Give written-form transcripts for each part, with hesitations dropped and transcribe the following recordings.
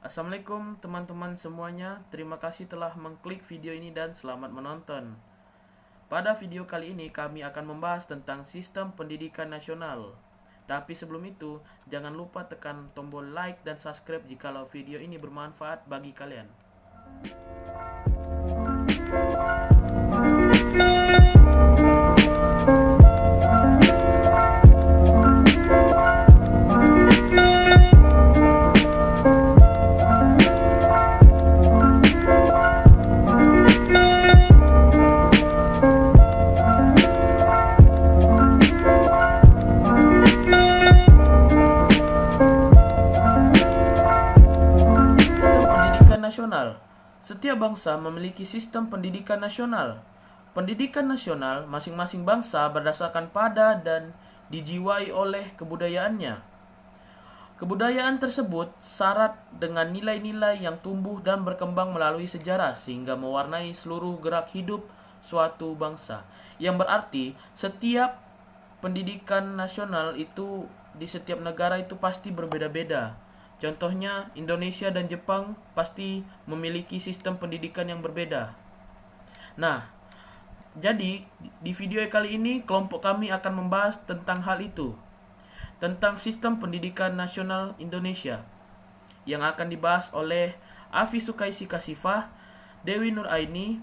Assalamualaikum teman-teman semuanya. Terima kasih telah mengklik video ini dan selamat menonton. Pada video kali ini kami akan membahas tentang sistem pendidikan nasional. Tapi sebelum itu, jangan lupa tekan tombol like dan subscribe jikalau video ini bermanfaat bagi kalian. Sistem pendidikan nasional. Setiap bangsa memiliki sistem pendidikan nasional. Pendidikan nasional masing-masing bangsa berdasarkan pada dan dijiwai oleh kebudayaannya. Kebudayaan tersebut syarat dengan nilai-nilai yang tumbuh dan berkembang melalui sejarah sehingga mewarnai seluruh gerak hidup suatu bangsa. Yang berarti setiap pendidikan nasional itu di setiap negara itu pasti berbeda-beda. Contohnya Indonesia dan Jepang pasti memiliki sistem pendidikan yang berbeda. Nah, jadi di video kali ini kelompok kami akan membahas tentang hal itu. Tentang sistem pendidikan nasional Indonesia yang akan dibahas oleh Afi Sukaisi Kasifah, Dewi Nuraini,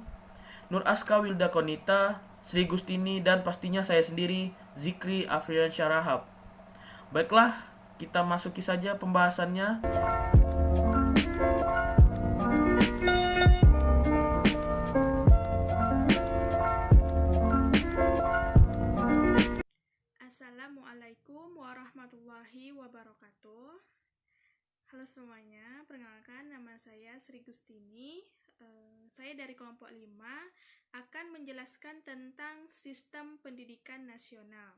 Nur Aska Wilda Konita, Sri Gustini, dan pastinya saya sendiri, Zikri Afrian Syarahab. Baiklah, kita masuki saja pembahasannya. Assalamualaikum warahmatullahi wabarakatuh. Halo semuanya, perkenalkan nama saya Sri Gustini. Saya dari kelompok 5 akan menjelaskan tentang sistem pendidikan nasional.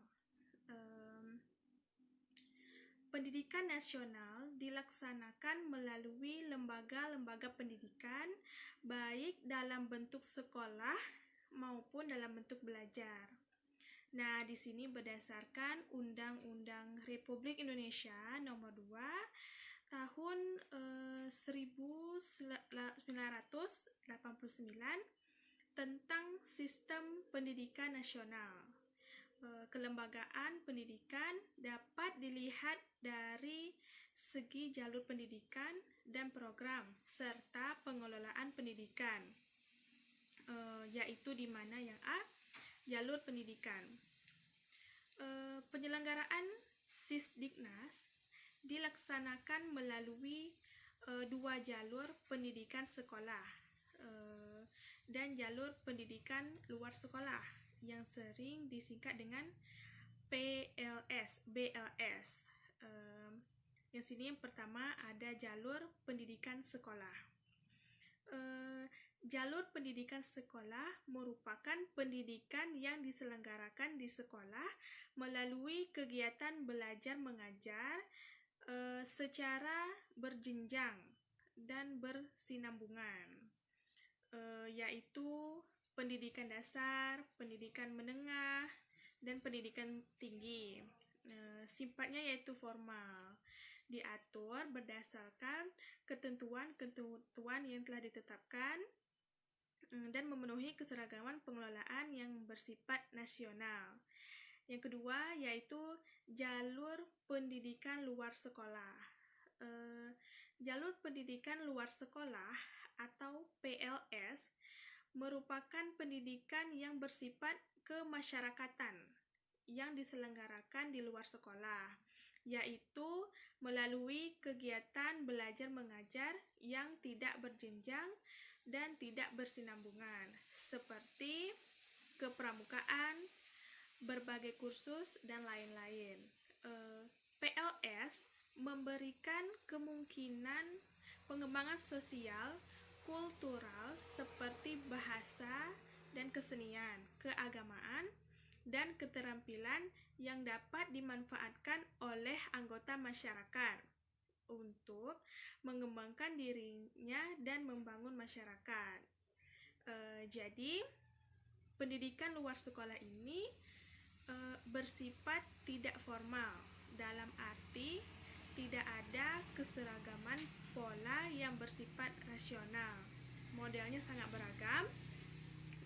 Pendidikan nasional dilaksanakan melalui lembaga-lembaga pendidikan, baik dalam bentuk sekolah maupun dalam bentuk belajar. Nah, di sini berdasarkan Undang-Undang Republik Indonesia Nomor 2 Tahun 1989 tentang Sistem Pendidikan Nasional. Kelembagaan pendidikan dapat dilihat dari segi jalur pendidikan dan program serta pengelolaan pendidikan, yaitu di mana yang A, jalur pendidikan. Penyelenggaraan Sisdiknas dilaksanakan melalui dua jalur pendidikan sekolah dan jalur pendidikan luar sekolah yang sering disingkat dengan BLS. Yang sini yang pertama ada jalur pendidikan sekolah. Jalur pendidikan sekolah merupakan pendidikan yang diselenggarakan di sekolah melalui kegiatan belajar mengajar secara berjenjang dan bersinambungan, yaitu pendidikan dasar, pendidikan menengah, dan pendidikan tinggi. Sifatnya yaitu formal, diatur berdasarkan ketentuan-ketentuan yang telah ditetapkan dan memenuhi keseragaman pengelolaan yang bersifat nasional. Yang kedua yaitu jalur pendidikan luar sekolah. Jalur pendidikan luar sekolah atau PLS merupakan pendidikan yang bersifat kemasyarakatan yang diselenggarakan di luar sekolah, yaitu melalui kegiatan belajar mengajar yang tidak berjenjang dan tidak bersinambungan, seperti kepramukaan, berbagai kursus, dan lain-lain. PLS memberikan kemungkinan pengembangan sosial, kultural, seperti bahasa dan kesenian, keagamaan, dan keterampilan yang dapat dimanfaatkan oleh anggota masyarakat untuk mengembangkan dirinya dan membangun masyarakat. Jadi, pendidikan luar sekolah ini bersifat tidak formal, dalam arti tidak ada keseragaman pola yang bersifat rasional. Modelnya sangat beragam.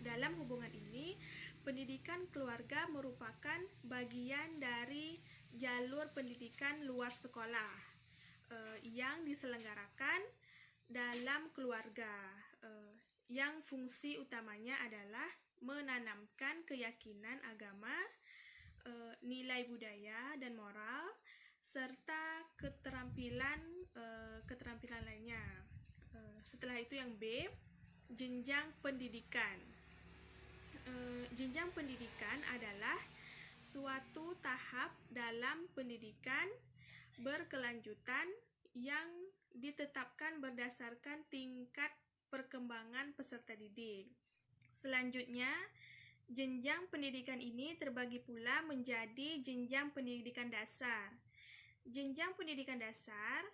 Dalam hubungan ini, pendidikan keluarga merupakan bagian dari jalur pendidikan luar sekolah yang diselenggarakan dalam keluarga, yang fungsi utamanya adalah menanamkan keyakinan agama, nilai budaya dan moral, serta keterampilan lainnya. Setelah itu yang B, jenjang pendidikan. Jenjang pendidikan adalah suatu tahap dalam pendidikan berkelanjutan yang ditetapkan berdasarkan tingkat perkembangan peserta didik. Selanjutnya, jenjang pendidikan ini terbagi pula menjadi jenjang pendidikan dasar. Jenjang pendidikan dasar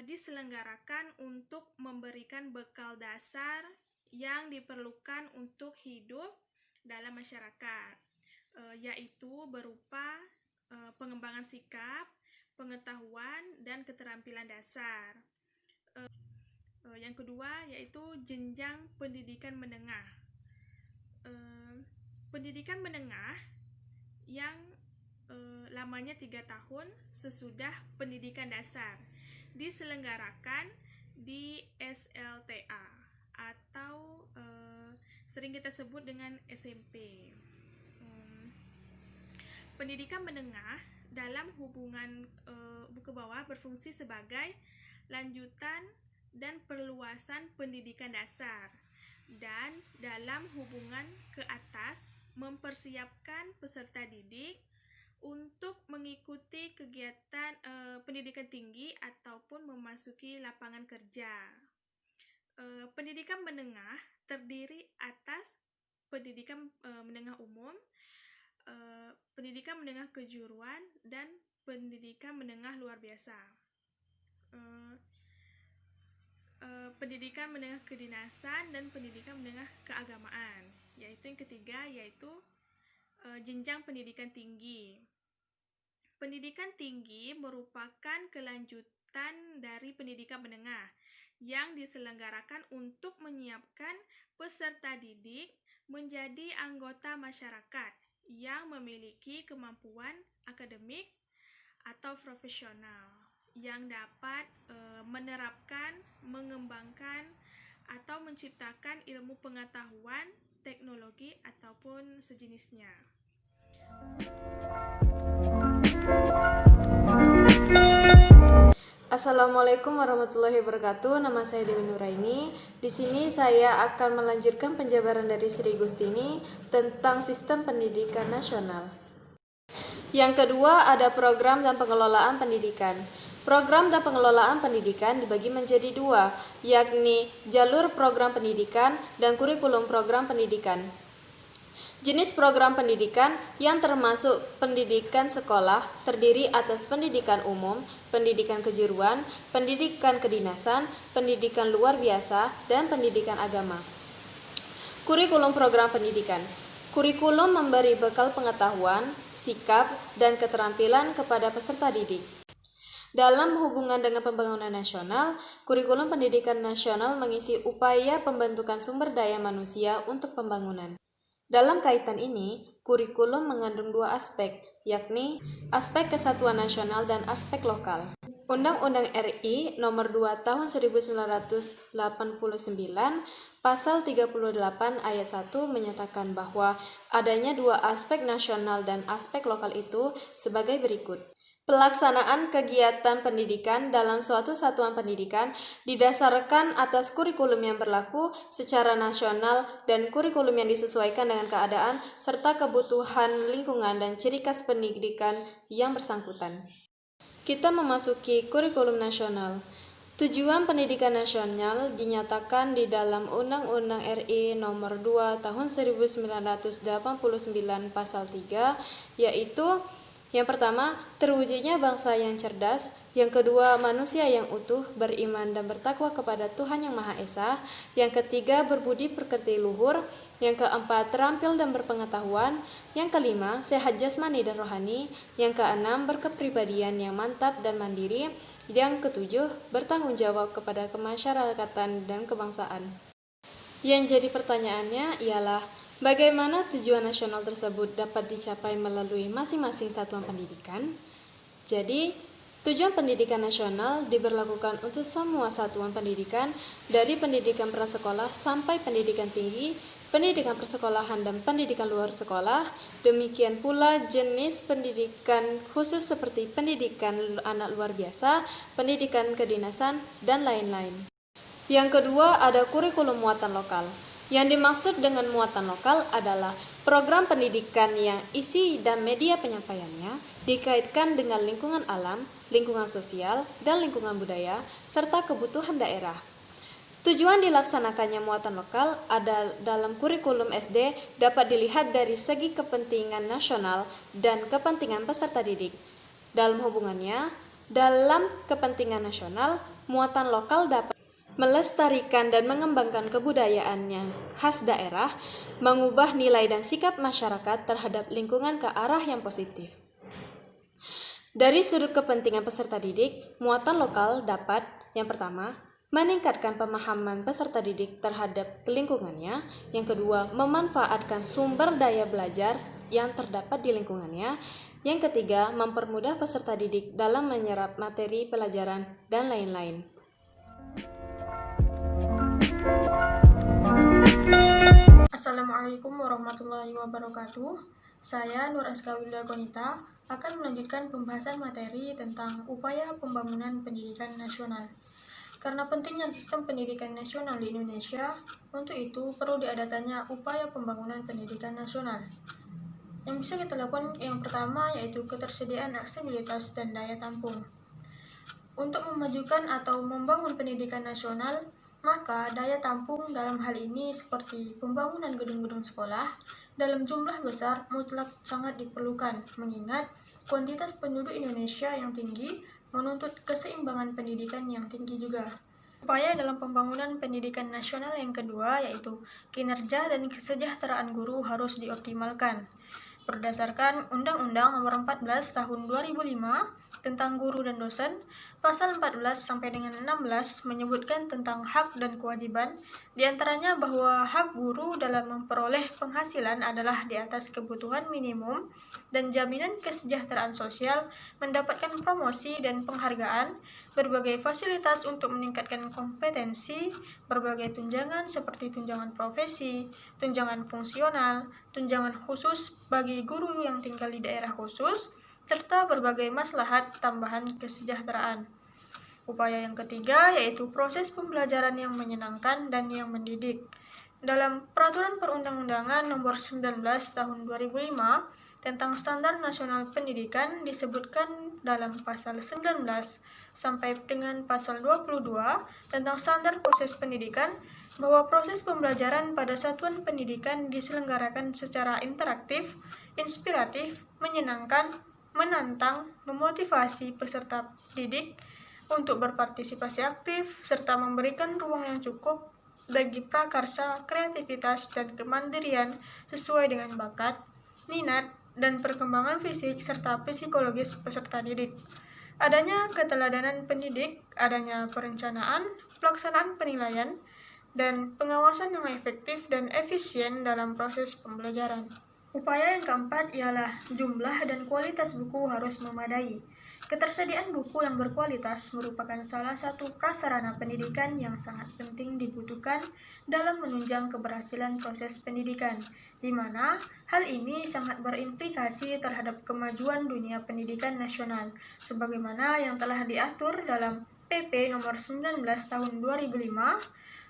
diselenggarakan untuk memberikan bekal dasar yang diperlukan untuk hidup dalam masyarakat, yaitu berupa pengembangan sikap, pengetahuan, dan keterampilan dasar. Yang kedua yaitu jenjang pendidikan menengah. Pendidikan menengah yang lamanya 3 tahun sesudah pendidikan dasar diselenggarakan di SLTA atau sering kita sebut dengan SMP. Pendidikan menengah dalam hubungan buku bawah berfungsi sebagai lanjutan dan perluasan pendidikan dasar, dan dalam hubungan ke atas mempersiapkan peserta didik untuk mengikuti kegiatan pendidikan tinggi ataupun memasuki lapangan kerja. Pendidikan menengah terdiri atas pendidikan menengah umum, pendidikan menengah kejuruan, dan pendidikan menengah luar biasa. Pendidikan menengah kedinasan dan pendidikan menengah keagamaan. Yaitu yang ketiga, yaitu jenjang pendidikan tinggi. Pendidikan tinggi merupakan kelanjutan dari pendidikan menengah yang diselenggarakan untuk menyiapkan peserta didik menjadi anggota masyarakat yang memiliki kemampuan akademik atau profesional yang dapat menerapkan, mengembangkan, atau menciptakan ilmu pengetahuan, teknologi, ataupun sejenisnya. Assalamualaikum warahmatullahi wabarakatuh. Nama saya Dewi Nuraini. Di sini saya akan melanjutkan penjabaran dari Sri Gustini tentang sistem pendidikan nasional. Yang kedua ada program dan pengelolaan pendidikan. Program dan pengelolaan pendidikan dibagi menjadi dua, yakni jalur program pendidikan dan kurikulum program pendidikan. Jenis program pendidikan yang termasuk pendidikan sekolah terdiri atas pendidikan umum, pendidikan kejuruan, pendidikan kedinasan, pendidikan luar biasa, dan pendidikan agama. Kurikulum program pendidikan. Kurikulum memberi bekal pengetahuan, sikap, dan keterampilan kepada peserta didik. Dalam hubungan dengan pembangunan nasional, kurikulum pendidikan nasional mengisi upaya pembentukan sumber daya manusia untuk pembangunan. Dalam kaitan ini, kurikulum mengandung dua aspek, yakni aspek kesatuan nasional dan aspek lokal. Undang-Undang RI Nomor 2 Tahun 1989, Pasal 38 Ayat 1 menyatakan bahwa adanya dua aspek nasional dan aspek lokal itu sebagai berikut. Pelaksanaan kegiatan pendidikan dalam suatu satuan pendidikan didasarkan atas kurikulum yang berlaku secara nasional dan kurikulum yang disesuaikan dengan keadaan serta kebutuhan lingkungan dan ciri khas pendidikan yang bersangkutan. Kita memasuki kurikulum nasional. Tujuan pendidikan nasional dinyatakan di dalam Undang-Undang RI Nomor 2 Tahun 1989 Pasal 3, yaitu Yang pertama, terwujudnya bangsa yang cerdas. Yang kedua, manusia yang utuh, beriman dan bertakwa kepada Tuhan Yang Maha Esa. Yang ketiga, berbudi pekerti luhur. Yang keempat, terampil dan berpengetahuan. Yang kelima, sehat jasmani dan rohani. Yang keenam, berkepribadian yang mantap dan mandiri. Yang ketujuh, bertanggung jawab kepada kemasyarakatan dan kebangsaan. Yang jadi pertanyaannya ialah, bagaimana tujuan nasional tersebut dapat dicapai melalui masing-masing satuan pendidikan? Jadi, tujuan pendidikan nasional diberlakukan untuk semua satuan pendidikan dari pendidikan prasekolah sampai pendidikan tinggi, pendidikan persekolahan dan pendidikan luar sekolah. Demikian pula jenis pendidikan khusus seperti pendidikan anak luar biasa, pendidikan kedinasan, dan lain-lain. Yang kedua, ada kurikulum muatan lokal. Yang dimaksud dengan muatan lokal adalah program pendidikan yang isi dan media penyampaiannya dikaitkan dengan lingkungan alam, lingkungan sosial, dan lingkungan budaya, serta kebutuhan daerah. Tujuan dilaksanakannya muatan lokal ada dalam kurikulum SD dapat dilihat dari segi kepentingan nasional dan kepentingan peserta didik. Dalam hubungannya, dalam kepentingan nasional, muatan lokal dapat melestarikan dan mengembangkan kebudayaannya khas daerah, mengubah nilai dan sikap masyarakat terhadap lingkungan ke arah yang positif. Dari sudut kepentingan peserta didik, muatan lokal dapat, yang pertama, meningkatkan pemahaman peserta didik terhadap lingkungannya. Yang kedua, memanfaatkan sumber daya belajar yang terdapat di lingkungannya. Yang ketiga, mempermudah peserta didik dalam menyerap materi pelajaran dan lain-lain. Assalamualaikum warahmatullahi wabarakatuh. Saya Nur Aska Wilda Konita akan melanjutkan pembahasan materi tentang upaya pembangunan pendidikan nasional. Karena pentingnya sistem pendidikan nasional di Indonesia, untuk itu perlu diadakannya upaya pembangunan pendidikan nasional. Yang bisa kita lakukan yang pertama yaitu ketersediaan aksesibilitas dan daya tampung. Untuk memajukan atau membangun pendidikan nasional, maka daya tampung dalam hal ini seperti pembangunan gedung-gedung sekolah dalam jumlah besar mutlak sangat diperlukan, mengingat kuantitas penduduk Indonesia yang tinggi menuntut keseimbangan pendidikan yang tinggi juga. Upaya dalam pembangunan pendidikan nasional yang kedua yaitu kinerja dan kesejahteraan guru harus dioptimalkan. Berdasarkan Undang-Undang Nomor 14 Tahun 2005 tentang guru dan dosen, pasal 14 sampai dengan 16 menyebutkan tentang hak dan kewajiban, diantaranya bahwa hak guru dalam memperoleh penghasilan adalah di atas kebutuhan minimum dan jaminan kesejahteraan sosial, mendapatkan promosi dan penghargaan, berbagai fasilitas untuk meningkatkan kompetensi, berbagai tunjangan seperti tunjangan profesi, tunjangan fungsional, tunjangan khusus bagi guru yang tinggal di daerah khusus, serta berbagai maslahat tambahan kesejahteraan. Upaya yang ketiga yaitu proses pembelajaran yang menyenangkan dan yang mendidik. Dalam Peraturan Perundang-undangan Nomor 19 Tahun 2005 tentang Standar Nasional Pendidikan disebutkan dalam pasal 19 sampai dengan pasal 22 tentang standar proses pendidikan bahwa proses pembelajaran pada satuan pendidikan diselenggarakan secara interaktif, inspiratif, menyenangkan, menantang, memotivasi peserta didik untuk berpartisipasi aktif, serta memberikan ruang yang cukup bagi prakarsa, kreativitas, dan kemandirian sesuai dengan bakat, minat, dan perkembangan fisik serta psikologis peserta didik. Adanya keteladanan pendidik, adanya perencanaan, pelaksanaan penilaian, dan pengawasan yang efektif dan efisien dalam proses pembelajaran. Upaya yang keempat ialah jumlah dan kualitas buku harus memadai. Ketersediaan buku yang berkualitas merupakan salah satu prasarana pendidikan yang sangat penting dibutuhkan dalam menunjang keberhasilan proses pendidikan, di mana hal ini sangat berimplikasi terhadap kemajuan dunia pendidikan nasional, sebagaimana yang telah diatur dalam PP Nomor 19 Tahun 2005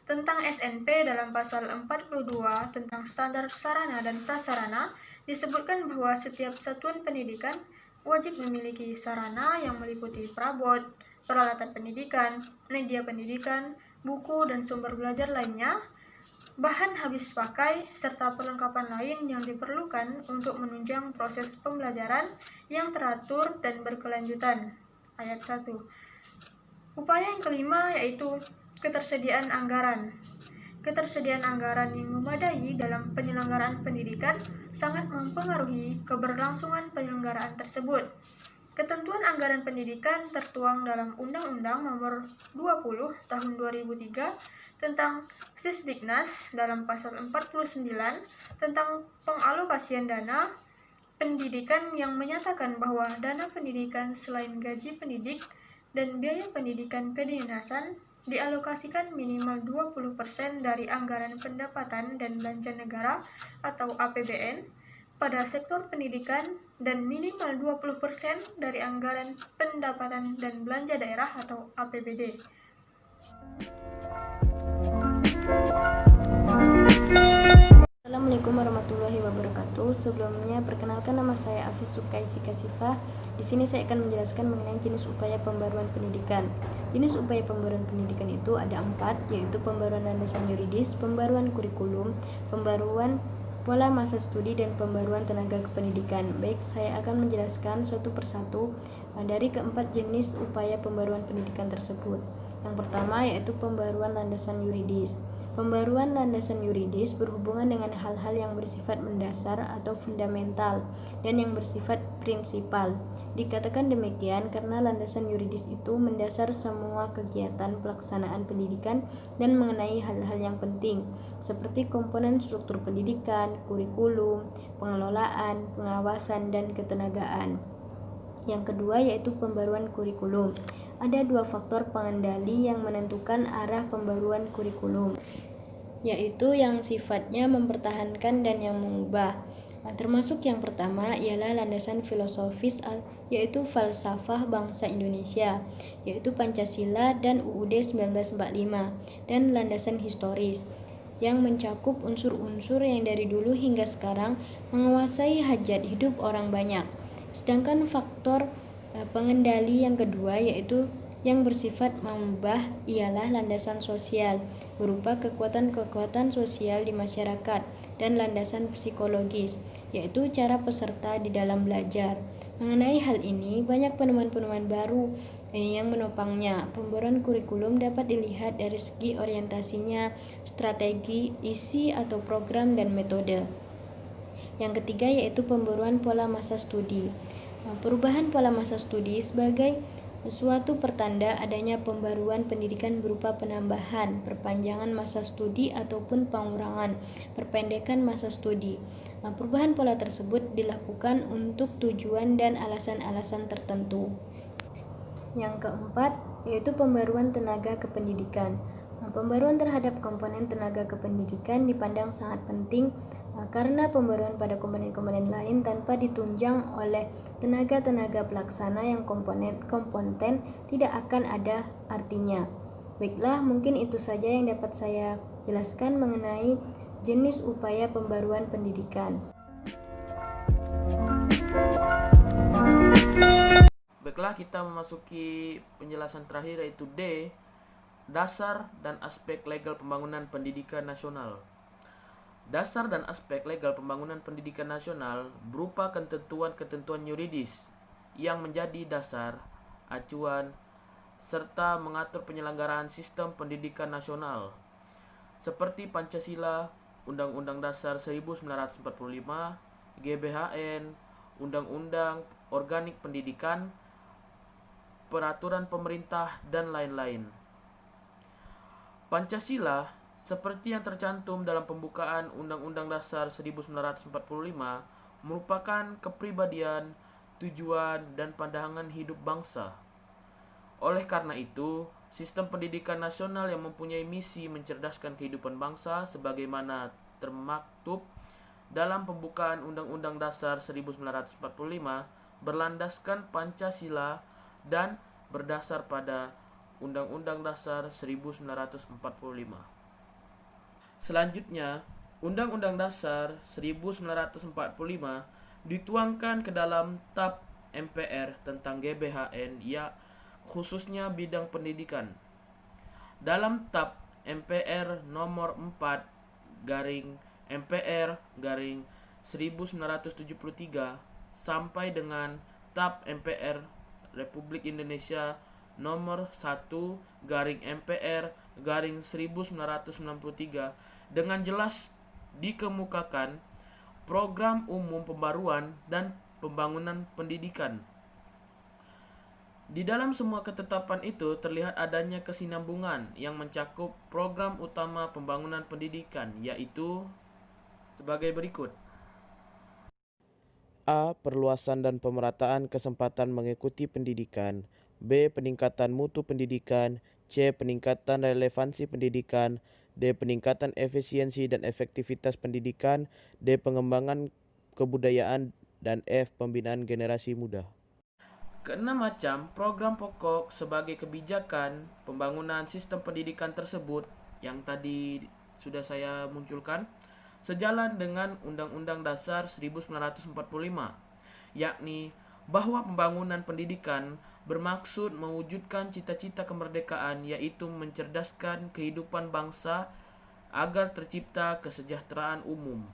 tentang SNP dalam pasal 42 tentang standar sarana dan prasarana disebutkan bahwa setiap satuan pendidikan wajib memiliki sarana yang meliputi perabot, peralatan pendidikan, media pendidikan, buku dan sumber belajar lainnya, bahan habis pakai, serta perlengkapan lain yang diperlukan untuk menunjang proses pembelajaran yang teratur dan berkelanjutan. Ayat 1. Upaya yang kelima yaitu ketersediaan anggaran. Ketersediaan anggaran yang memadai dalam penyelenggaraan pendidikan sangat mempengaruhi keberlangsungan penyelenggaraan tersebut. Ketentuan anggaran pendidikan tertuang dalam Undang-Undang Nomor 20 Tahun 2003 tentang Sisdiknas dalam pasal 49 tentang pengalokasian dana pendidikan yang menyatakan bahwa dana pendidikan selain gaji pendidik dan biaya pendidikan kedinasan dialokasikan minimal 20% dari anggaran pendapatan dan belanja negara atau APBN pada sektor pendidikan dan minimal 20% dari anggaran pendapatan dan belanja daerah atau APBD. Assalamualaikum warahmatullahi wabarakatuh. Sebelumnya, perkenalkan nama saya Afis Sukaisi Kasifah. Di sini saya akan menjelaskan mengenai jenis upaya pembaruan pendidikan. Jenis upaya pembaruan pendidikan itu ada 4, yaitu pembaruan landasan yuridis, pembaruan kurikulum, pembaruan pola masa studi, dan pembaruan tenaga kependidikan. Baik, saya akan menjelaskan satu persatu dari keempat jenis upaya pembaruan pendidikan tersebut. Yang pertama yaitu pembaruan landasan yuridis. Pembaruan landasan yuridis berhubungan dengan hal-hal yang bersifat mendasar atau fundamental dan yang bersifat prinsipal. Dikatakan demikian karena landasan yuridis itu mendasar semua kegiatan pelaksanaan pendidikan dan mengenai hal-hal yang penting seperti komponen struktur pendidikan, kurikulum, pengelolaan, pengawasan, dan ketenagaan. Yang kedua yaitu pembaruan kurikulum. Ada 2 faktor pengendali yang menentukan arah pembaruan kurikulum, yaitu yang sifatnya mempertahankan dan yang mengubah. Termasuk yang pertama ialah landasan filosofis, yaitu falsafah bangsa Indonesia, yaitu Pancasila dan UUD 1945, dan landasan historis yang mencakup unsur-unsur yang dari dulu hingga sekarang menguasai hajat hidup orang banyak. Sedangkan faktor pengendali yang kedua yaitu yang bersifat mengubah ialah landasan sosial berupa kekuatan-kekuatan sosial di masyarakat dan landasan psikologis yaitu cara peserta di dalam belajar. Mengenai hal ini banyak penemuan-penemuan baru yang menopangnya. Pembaruan kurikulum dapat dilihat dari segi orientasinya, strategi, isi atau program dan metode. Yang ketiga yaitu pembaruan pola masa studi. Perubahan pola masa studi sebagai suatu pertanda adanya pembaruan pendidikan berupa penambahan, perpanjangan masa studi ataupun pengurangan, perpendekan masa studi. Perubahan pola tersebut dilakukan untuk tujuan dan alasan-alasan tertentu. Yang keempat yaitu pembaruan tenaga kependidikan. Pembaruan terhadap komponen tenaga kependidikan dipandang sangat penting karena pembaruan pada komponen-komponen lain tanpa ditunjang oleh tenaga-tenaga pelaksana yang kompeten tidak akan ada artinya. Baiklah, mungkin itu saja yang dapat saya jelaskan mengenai jenis upaya pembaruan pendidikan. Baiklah, kita memasuki penjelasan terakhir yaitu D, dasar dan aspek legal pembangunan pendidikan nasional. Dasar dan aspek legal pembangunan pendidikan nasional berupa ketentuan-ketentuan yuridis yang menjadi dasar, acuan, serta mengatur penyelenggaraan sistem pendidikan nasional seperti Pancasila, Undang-Undang Dasar 1945, GBHN, Undang-Undang Organik Pendidikan, peraturan pemerintah, dan lain-lain. Pancasila seperti yang tercantum dalam pembukaan Undang-Undang Dasar 1945 merupakan kepribadian, tujuan, dan pandangan hidup bangsa. Oleh karena itu, sistem pendidikan nasional yang mempunyai misi mencerdaskan kehidupan bangsa sebagaimana termaktub dalam pembukaan Undang-Undang Dasar 1945 berlandaskan Pancasila dan berdasar pada Undang-Undang Dasar 1945. Selanjutnya, Undang-Undang Dasar 1945 dituangkan ke dalam TAP MPR tentang GBHN khususnya bidang pendidikan. Dalam TAP MPR nomor 4 garing MPR garing 1973 sampai dengan TAP MPR Republik Indonesia nomor 1 garing MPR garing 1993 dengan jelas dikemukakan program umum pembaruan dan pembangunan pendidikan. Di dalam semua ketetapan itu terlihat adanya kesinambungan yang mencakup program utama pembangunan pendidikan, yaitu sebagai berikut. A. Perluasan dan pemerataan kesempatan mengikuti pendidikan. B. Peningkatan mutu pendidikan. C. Peningkatan relevansi pendidikan. D. Peningkatan efisiensi dan efektivitas pendidikan. D. Pengembangan kebudayaan. Dan F. Pembinaan generasi muda. Keenam macam program pokok sebagai kebijakan pembangunan sistem pendidikan tersebut yang tadi sudah saya munculkan sejalan dengan Undang-Undang Dasar 1945, yakni bahwa pembangunan pendidikan bermaksud mewujudkan cita-cita kemerdekaan, yaitu mencerdaskan kehidupan bangsa agar tercipta kesejahteraan umum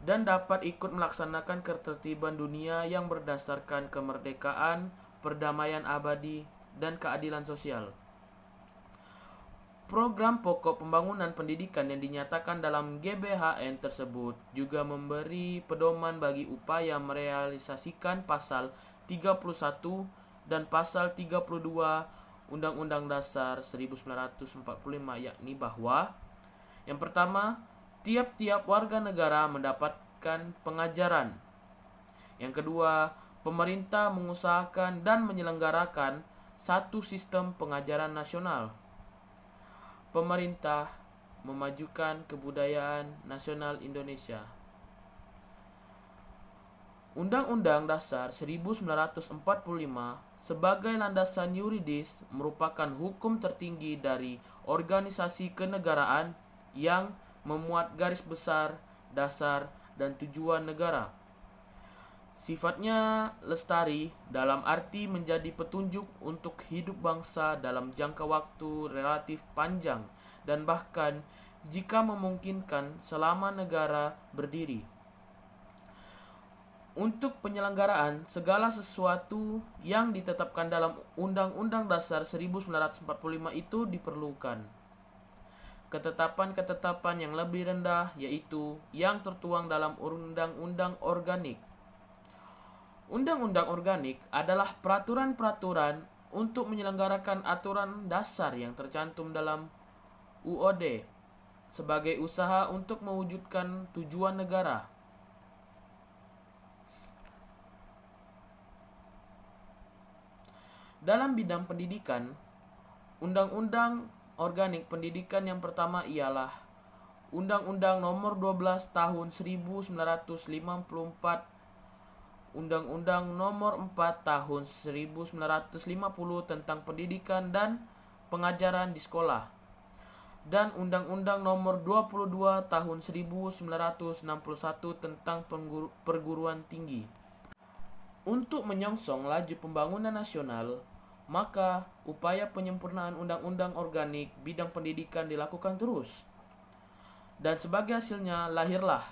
dan dapat ikut melaksanakan ketertiban dunia yang berdasarkan kemerdekaan, perdamaian abadi, dan keadilan sosial. Program pokok pembangunan pendidikan yang dinyatakan dalam GBHN tersebut juga memberi pedoman bagi upaya merealisasikan pasal 31 dan pasal 32 Undang-Undang Dasar 1945, yakni bahwa yang pertama, tiap-tiap warga negara mendapatkan pengajaran. Yang kedua, pemerintah mengusahakan dan menyelenggarakan satu sistem pengajaran nasional. Pemerintah memajukan kebudayaan nasional Indonesia. Undang-Undang Dasar 1945 sebagai landasan yuridis merupakan hukum tertinggi dari organisasi kenegaraan yang memuat garis besar, dasar, dan tujuan negara. Sifatnya lestari dalam arti menjadi petunjuk untuk hidup bangsa dalam jangka waktu relatif panjang dan bahkan jika memungkinkan selama negara berdiri. Untuk penyelenggaraan segala sesuatu yang ditetapkan dalam Undang-Undang Dasar 1945 itu diperlukan ketetapan-ketetapan yang lebih rendah, yaitu yang tertuang dalam Undang-Undang Organik. Undang-undang organik adalah peraturan-peraturan untuk menyelenggarakan aturan dasar yang tercantum dalam UOD sebagai usaha untuk mewujudkan tujuan negara. Dalam bidang pendidikan, Undang-Undang Organik Pendidikan yang pertama ialah Undang-Undang Nomor 12 Tahun 1954, Undang-Undang Nomor 4 Tahun 1950 tentang pendidikan dan pengajaran di sekolah, dan Undang-Undang Nomor 22 Tahun 1961 tentang perguruan tinggi. Untuk menyongsong laju pembangunan nasional, maka upaya penyempurnaan Undang-Undang Organik bidang pendidikan dilakukan terus. Dan sebagai hasilnya lahirlah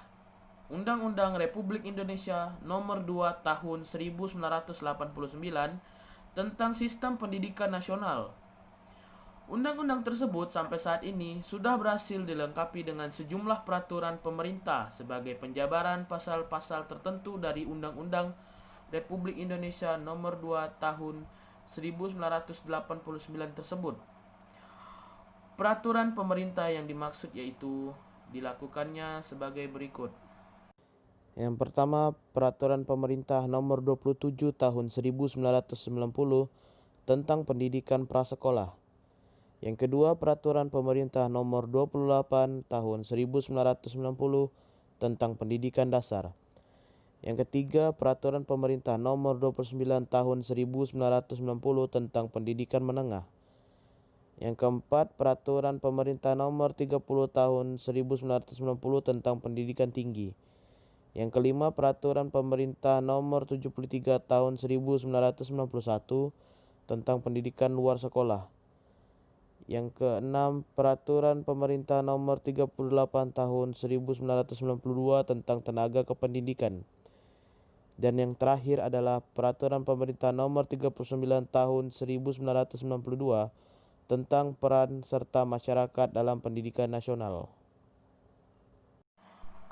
Undang-Undang Republik Indonesia Nomor 2 Tahun 1989 tentang Sistem Pendidikan Nasional. Undang-undang tersebut sampai saat ini sudah berhasil dilengkapi dengan sejumlah peraturan pemerintah sebagai penjabaran pasal-pasal tertentu dari Undang-Undang Republik Indonesia Nomor 2 Tahun 1989 tersebut. Peraturan pemerintah yang dimaksud yaitu dilakukannya sebagai berikut. Yang pertama, Peraturan Pemerintah Nomor 27 Tahun 1990 tentang Pendidikan Prasekolah. Yang kedua, Peraturan Pemerintah Nomor 28 Tahun 1990 tentang Pendidikan Dasar. Yang ketiga, Peraturan Pemerintah Nomor 29 Tahun 1990 tentang Pendidikan Menengah. Yang keempat, Peraturan Pemerintah Nomor 30 Tahun 1990 tentang Pendidikan Tinggi. Yang kelima, Peraturan Pemerintah Nomor 73 Tahun 1991 tentang Pendidikan Luar Sekolah. Yang keenam, Peraturan Pemerintah Nomor 38 Tahun 1992 tentang Tenaga Kependidikan. Dan yang terakhir adalah Peraturan Pemerintah Nomor 39 Tahun 1992 tentang peran serta masyarakat dalam pendidikan nasional.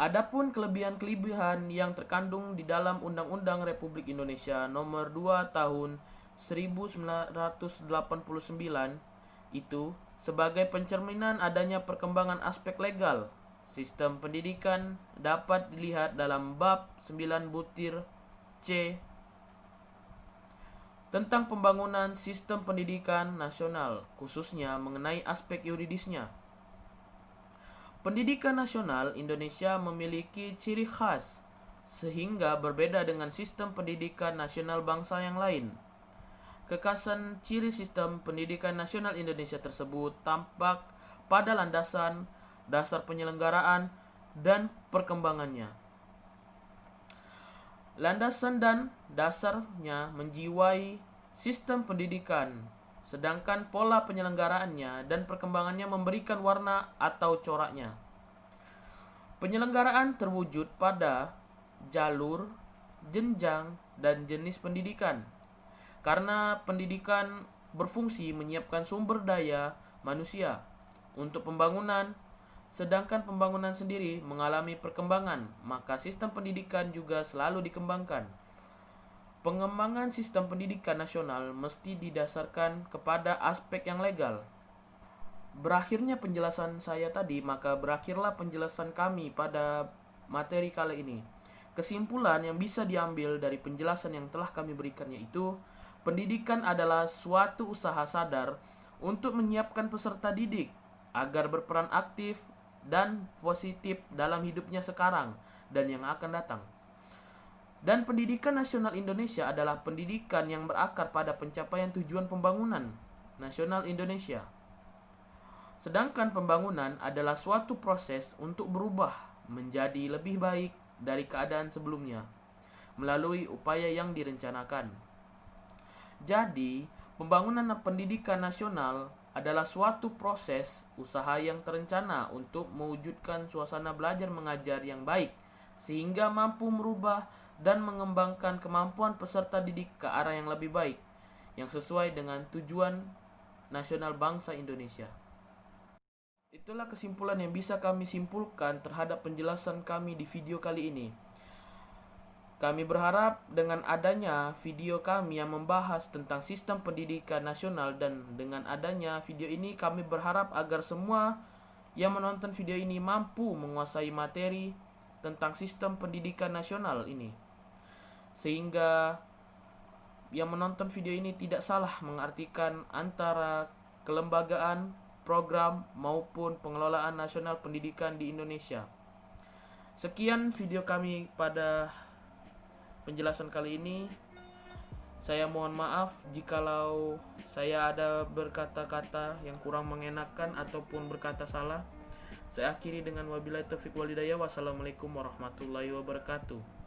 Adapun kelebihan-kelebihan yang terkandung di dalam Undang-Undang Republik Indonesia Nomor 2 Tahun 1989 itu sebagai pencerminan adanya perkembangan aspek legal sistem pendidikan dapat dilihat dalam bab 9 butir C tentang pembangunan sistem pendidikan nasional, khususnya mengenai aspek yuridisnya. Pendidikan nasional Indonesia memiliki ciri khas sehingga berbeda dengan sistem pendidikan nasional bangsa yang lain. Kekhasan ciri sistem pendidikan nasional Indonesia tersebut tampak pada landasan, dasar penyelenggaraan, dan perkembangannya. Landasan dan dasarnya menjiwai sistem pendidikan, sedangkan pola penyelenggaraannya dan perkembangannya memberikan warna atau coraknya. Penyelenggaraan terwujud pada jalur, jenjang, dan jenis pendidikan. Karena pendidikan berfungsi menyiapkan sumber daya manusia untuk pembangunan, sedangkan pembangunan sendiri mengalami perkembangan, maka sistem pendidikan juga selalu dikembangkan. Pengembangan sistem pendidikan nasional mesti didasarkan kepada aspek yang legal. Berakhirnya penjelasan saya tadi, maka berakhirlah penjelasan kami pada materi kali ini. Kesimpulan yang bisa diambil dari penjelasan yang telah kami berikan yaitu pendidikan adalah suatu usaha sadar untuk menyiapkan peserta didik agar berperan aktif dan positif dalam hidupnya sekarang dan yang akan datang. Dan pendidikan nasional Indonesia adalah pendidikan yang berakar pada pencapaian tujuan pembangunan nasional Indonesia. Sedangkan pembangunan adalah suatu proses untuk berubah menjadi lebih baik dari keadaan sebelumnya melalui upaya yang direncanakan. Jadi, pembangunan pendidikan nasional adalah suatu proses usaha yang terencana untuk mewujudkan suasana belajar mengajar yang baik sehingga mampu merubah dan mengembangkan kemampuan peserta didik ke arah yang lebih baik yang sesuai dengan tujuan nasional bangsa Indonesia. Itulah kesimpulan yang bisa kami simpulkan terhadap penjelasan kami di video kali ini. Kami berharap dengan adanya video kami yang membahas tentang sistem pendidikan nasional dan dengan adanya video ini kami berharap agar semua yang menonton video ini mampu menguasai materi tentang sistem pendidikan nasional ini. Sehingga yang menonton video ini tidak salah mengartikan antara kelembagaan, program maupun pengelolaan nasional pendidikan di Indonesia. Sekian video kami pada penjelasan kali ini. Saya mohon maaf jikalau saya ada berkata-kata yang kurang mengenakan ataupun berkata salah. Saya akhiri dengan wabillahi taufiq wal hidayah. Wassalamualaikum warahmatullahi wabarakatuh.